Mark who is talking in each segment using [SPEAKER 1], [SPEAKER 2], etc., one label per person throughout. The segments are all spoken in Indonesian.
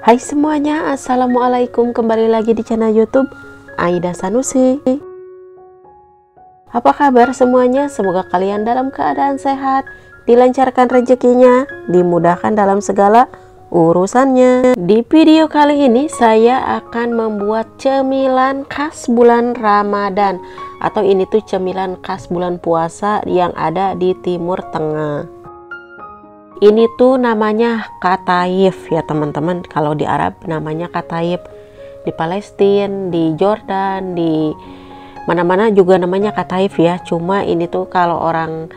[SPEAKER 1] Hai semuanya, assalamualaikum, kembali lagi di channel YouTube Aida Sanusi. Apa kabar semuanya? Semoga kalian dalam keadaan sehat, dilancarkan rezekinya, dimudahkan dalam segala urusannya. Di video kali ini saya akan membuat cemilan khas bulan Ramadan, atau ini tuh cemilan khas bulan puasa yang ada di Timur Tengah. Ini tuh namanya kataif ya teman-teman. Kalau di Arab namanya kataif, di Palestina, di Jordan, di mana-mana juga namanya kataif ya. Cuma ini tuh kalau orang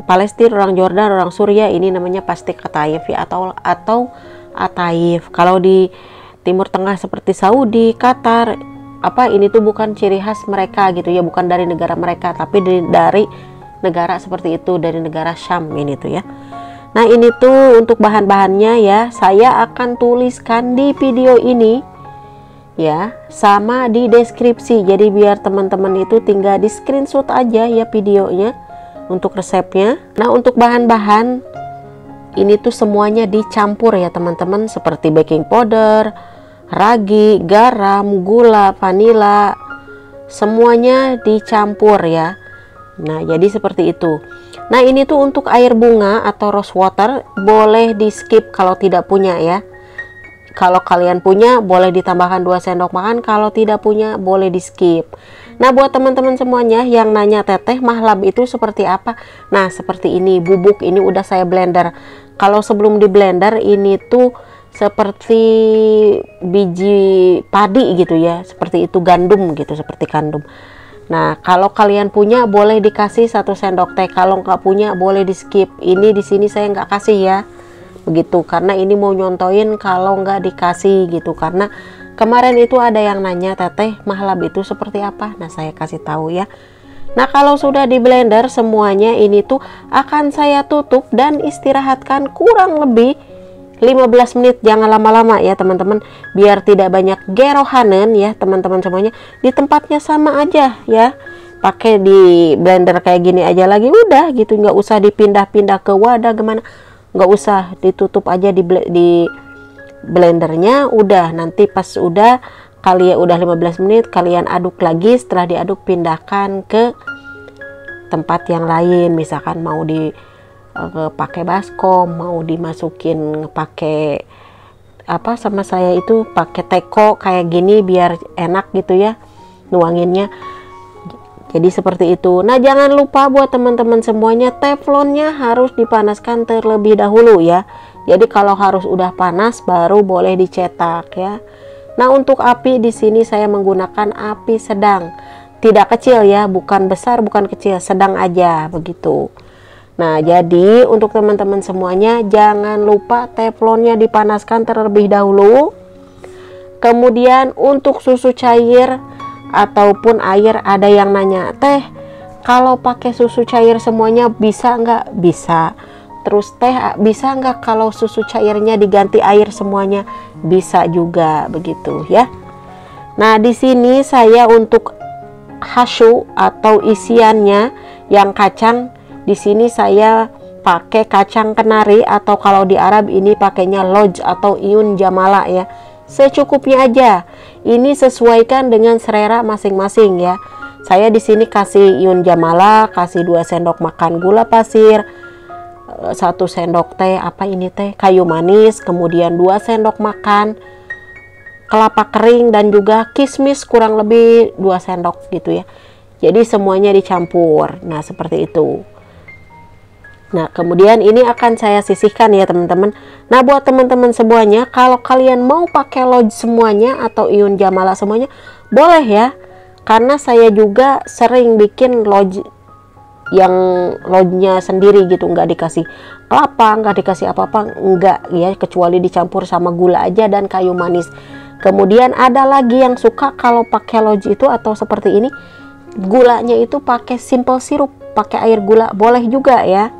[SPEAKER 1] Palestina, orang Jordan, orang Suriah, ini namanya pasti kataif ya, atau ataif. Kalau di Timur Tengah seperti Saudi, Qatar, ini tuh bukan ciri khas mereka gitu ya, bukan dari negara mereka, tapi dari negara seperti itu, dari negara Syam ini tuh ya. Nah ini tuh untuk bahan-bahannya ya, saya akan tuliskan di video ini ya, sama di deskripsi. Jadi biar teman-teman itu tinggal di screenshot aja ya videonya untuk resepnya. Nah untuk bahan-bahan ini tuh semuanya dicampur ya teman-teman, seperti baking powder, ragi, garam, gula, vanila, semuanya dicampur ya. Nah jadi seperti itu. Nah ini tuh untuk air bunga atau rose water boleh di skip kalau tidak punya ya. Kalau kalian punya boleh ditambahkan 2 sendok makan, kalau tidak punya boleh di skip. Nah buat teman-teman semuanya yang nanya teteh mahlab itu seperti apa, nah seperti ini, bubuk ini udah saya blender. Kalau sebelum di blender ini tuh seperti biji padi gitu ya, seperti itu, gandum gitu, seperti gandum. Nah kalau kalian punya boleh dikasih 1 sendok teh, kalau nggak punya boleh di skip. Ini di sini saya nggak kasih ya, begitu, karena ini mau nyontoin kalau nggak dikasih gitu. Karena kemarin itu ada yang nanya teteh mahlab itu seperti apa, nah saya kasih tahu ya. Nah kalau sudah di blender semuanya ini tuh akan saya tutup dan istirahatkan kurang lebih 15 menit, jangan lama-lama ya teman-teman, biar tidak banyak gerohanen ya teman-teman semuanya. Di tempatnya sama aja ya, pakai di blender kayak gini aja lagi udah gitu, nggak usah dipindah-pindah ke wadah gimana, nggak usah, ditutup aja di blendernya. Udah nanti pas udah kalian udah 15 menit kalian aduk lagi. Setelah diaduk pindahkan ke tempat yang lain, misalkan mau pakai baskom, mau dimasukin pakai sama saya itu pakai teko kayak gini biar enak gitu ya nuanginnya. Jadi seperti itu. Nah jangan lupa buat teman-teman semuanya, teflonnya harus dipanaskan terlebih dahulu ya. Jadi kalau harus udah panas baru boleh dicetak ya. Nah untuk api di sini saya menggunakan api sedang, tidak kecil ya, bukan besar bukan kecil, sedang aja begitu. Nah jadi untuk teman-teman semuanya jangan lupa teflonnya dipanaskan terlebih dahulu. Kemudian untuk susu cair ataupun air, ada yang nanya teh kalau pakai susu cair semuanya bisa nggak? Bisa. Terus teh bisa nggak kalau susu cairnya diganti air semuanya? Bisa juga begitu ya. Nah di sini saya untuk hasyu atau isiannya yang kacang, di sini saya pakai kacang kenari, atau kalau di Arab ini pakainya loj atau iyun jamala ya. Secukupnya aja. Ini sesuaikan dengan selera masing-masing ya. Saya di sini kasih iyun jamala, kasih 2 sendok makan gula pasir, 1 sendok teh kayu manis, kemudian 2 sendok makan kelapa kering dan juga kismis kurang lebih 2 sendok gitu ya. Jadi semuanya dicampur. Nah seperti itu. Nah kemudian ini akan saya sisihkan ya teman-teman. Nah buat teman-teman semuanya, kalau kalian mau pakai loj semuanya atau iyun jamala semuanya boleh ya, karena saya juga sering bikin loj yang lojnya sendiri gitu, nggak dikasih kelapa, nggak dikasih apa-apa, nggak ya, kecuali dicampur sama gula aja dan kayu manis. Kemudian ada lagi yang suka kalau pakai loj itu atau seperti ini, gulanya itu pakai simple sirup, pakai air gula boleh juga ya.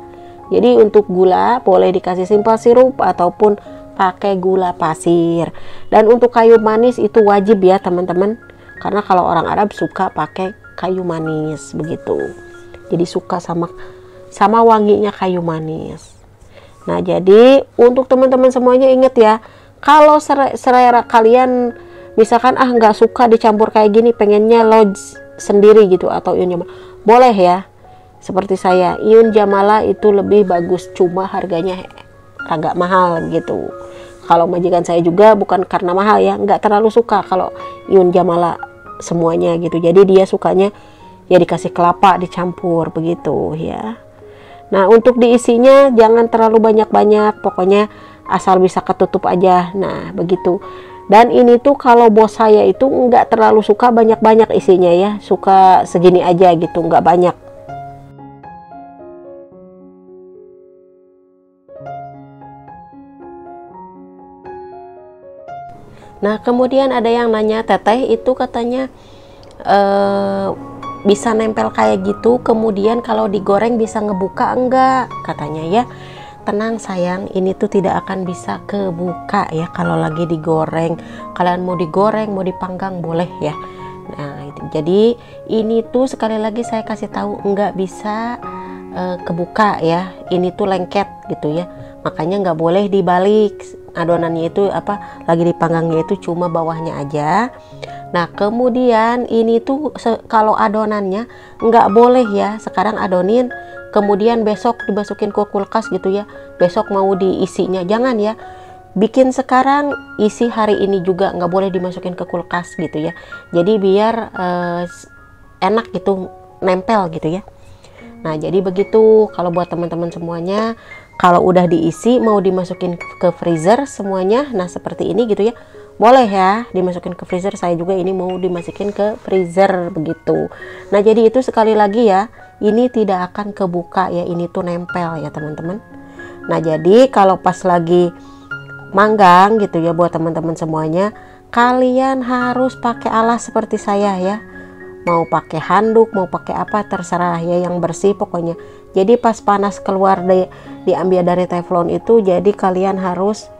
[SPEAKER 1] Jadi untuk gula boleh dikasih simple sirup ataupun pakai gula pasir. Dan untuk kayu manis itu wajib ya teman-teman, karena kalau orang Arab suka pakai kayu manis begitu. Jadi suka sama wanginya kayu manis. Nah, jadi untuk teman-teman semuanya ingat ya, kalau selera kalian misalkan nggak suka dicampur kayak gini, pengennya lodge sendiri gitu atau Iyun Jamala, boleh ya. Seperti saya, Iyun Jamala itu lebih bagus, cuma harganya agak mahal gitu. Kalau majikan saya juga bukan karena mahal ya, nggak terlalu suka kalau Iyun Jamala semuanya gitu. Jadi dia sukanya ya dikasih kelapa dicampur begitu ya. Nah, untuk diisinya jangan terlalu banyak-banyak, pokoknya asal bisa ketutup aja. Nah, begitu. Dan ini tuh kalau bos saya itu nggak terlalu suka banyak-banyak isinya ya, suka segini aja gitu, nggak banyak. Nah, kemudian ada yang nanya, Teteh itu katanya bisa nempel kayak gitu, kemudian kalau digoreng bisa ngebuka enggak, katanya ya. Tenang sayang, ini tuh tidak akan bisa kebuka ya kalau lagi digoreng. Kalian mau digoreng, mau dipanggang boleh ya. Nah, jadi ini tuh sekali lagi saya kasih tahu nggak bisa kebuka ya. Ini tuh lengket gitu ya. Makanya nggak boleh dibalik adonannya itu lagi dipanggangnya itu cuma bawahnya aja. Nah, kemudian ini tuh kalau adonannya nggak boleh ya sekarang adonin kemudian besok dimasukin ke kulkas gitu ya, besok mau diisinya, jangan ya. Bikin sekarang, isi hari ini juga, nggak boleh dimasukin ke kulkas gitu ya. Jadi biar enak gitu, nempel gitu ya. Nah, jadi begitu kalau buat teman-teman semuanya, kalau udah diisi mau dimasukin ke freezer semuanya, nah seperti ini gitu ya, boleh ya dimasukin ke freezer. Saya juga ini mau dimasukin ke freezer begitu. Nah, jadi itu sekali lagi ya, ini tidak akan kebuka ya, ini tuh nempel ya teman-teman. Nah, jadi kalau pas lagi manggang gitu ya buat teman-teman semuanya, kalian harus pakai alas seperti saya ya. Mau pakai handuk, mau pakai apa terserah ya, yang bersih pokoknya. Jadi pas panas keluar diambil dari teflon itu, jadi kalian harus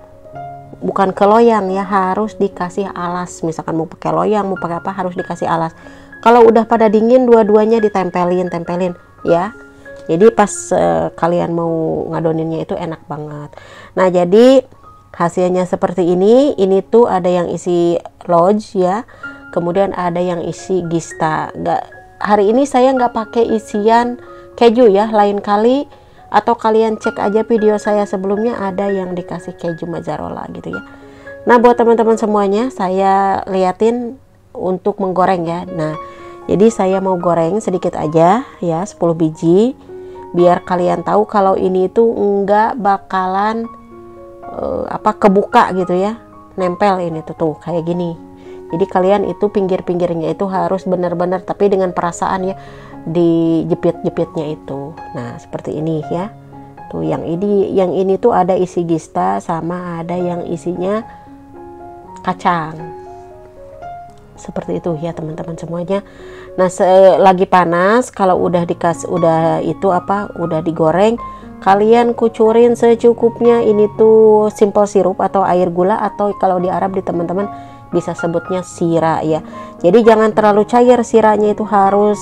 [SPEAKER 1] bukan ke loyang ya, harus dikasih alas. Misalkan mau pakai loyang, mau pakai apa, harus dikasih alas. Kalau udah pada dingin, dua-duanya ditempelin ya. Jadi pas kalian mau ngadoninnya itu enak banget. Nah, jadi hasilnya seperti ini. Ini tuh ada yang isi lodge ya, kemudian ada yang isi gista. Hari ini saya nggak pakai isian keju ya, lain kali atau kalian cek aja video saya sebelumnya, ada yang dikasih keju mozzarella gitu ya. Nah, buat teman-teman semuanya, saya liatin untuk menggoreng ya. Nah, jadi saya mau goreng sedikit aja ya, 10 biji, biar kalian tahu kalau ini itu enggak bakalan kebuka gitu ya, nempel ini tuh kayak gini. Jadi kalian itu pinggir-pinggirnya itu harus benar-benar, tapi dengan perasaan ya, dijepit-jepitnya itu. Nah, seperti ini ya. Tuh yang ini tuh ada isi gista sama ada yang isinya kacang. Seperti itu ya teman-teman semuanya. Nah, lagi panas, kalau udah udah digoreng, kalian kucurin secukupnya. Ini tuh simple sirup atau air gula, atau kalau di Arab di teman-teman bisa sebutnya sira ya. Jadi jangan terlalu cair, siranya itu harus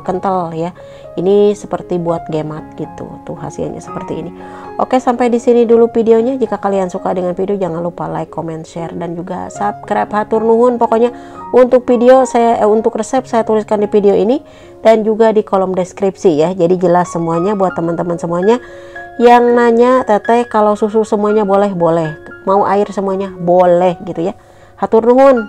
[SPEAKER 1] kental ya. Ini seperti buat gemat gitu. Tuh hasilnya seperti ini. Oke, sampai di sini dulu videonya. Jika kalian suka dengan video, jangan lupa like, comment, share, dan juga subscribe. Hatur nuhun. Pokoknya untuk video untuk resep saya tuliskan di video ini dan juga di kolom deskripsi ya. Jadi jelas semuanya buat teman-teman semuanya yang nanya, Teteh kalau susu semuanya boleh, mau air semuanya boleh gitu ya. Hatur nuhun.